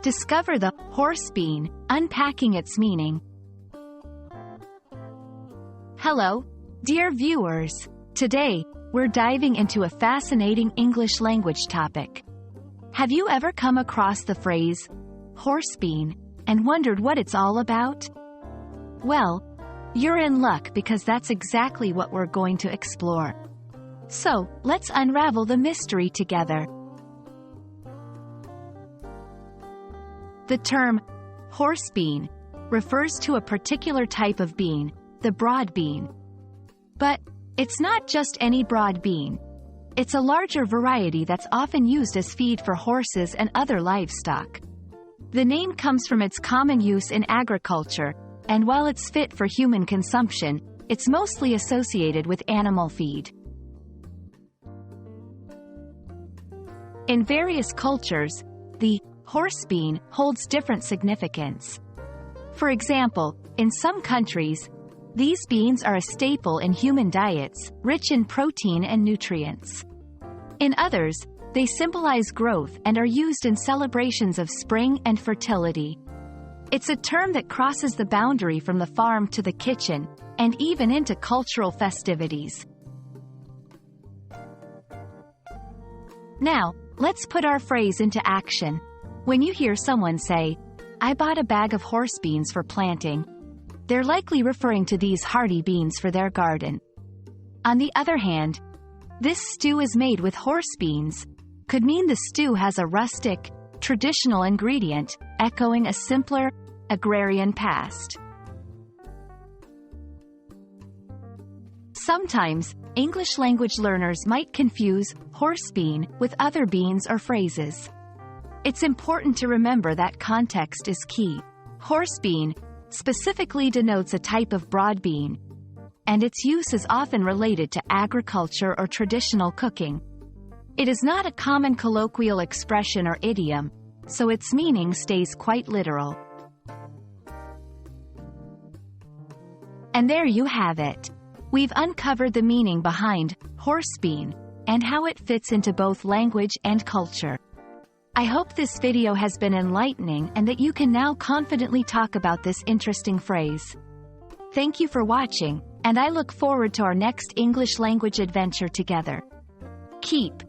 Discover the horse bean, unpacking its meaning. Hello, dear viewers. Today, we're diving into a fascinating English language topic. Have you ever come across the phrase, horse bean, and wondered what it's all about? Well, you're in luck because that's exactly what we're going to explore. So, let's unravel the mystery together. The term, horse bean, refers to a particular type of bean, the broad bean. But, it's not just any broad bean. It's a larger variety that's often used as feed for horses and other livestock. The name comes from its common use in agriculture, and while it's fit for human consumption, it's mostly associated with animal feed. In various cultures, the horse bean holds different significance. For example, in some countries, these beans are a staple in human diets, rich in protein and nutrients. In others, they symbolize growth and are used in celebrations of spring and fertility. It's a term that crosses the boundary from the farm to the kitchen, and even into cultural festivities. Now, let's put our phrase into action. When you hear someone say, "I bought a bag of horse beans for planting," they're likely referring to these hardy beans for their garden. On the other hand, "This stew is made with horse beans," could mean the stew has a rustic, traditional ingredient, echoing a simpler, agrarian past. Sometimes, English language learners might confuse horse bean with other beans or phrases. It's important to remember that context is key. Horse bean specifically denotes a type of broad bean, and its use is often related to agriculture or traditional cooking. It is not a common colloquial expression or idiom, so its meaning stays quite literal. And there you have it. We've uncovered the meaning behind horse bean and how it fits into both language and culture. I hope this video has been enlightening and that you can now confidently talk about this interesting phrase. Thank you for watching, and I look forward to our next English language adventure together. Keep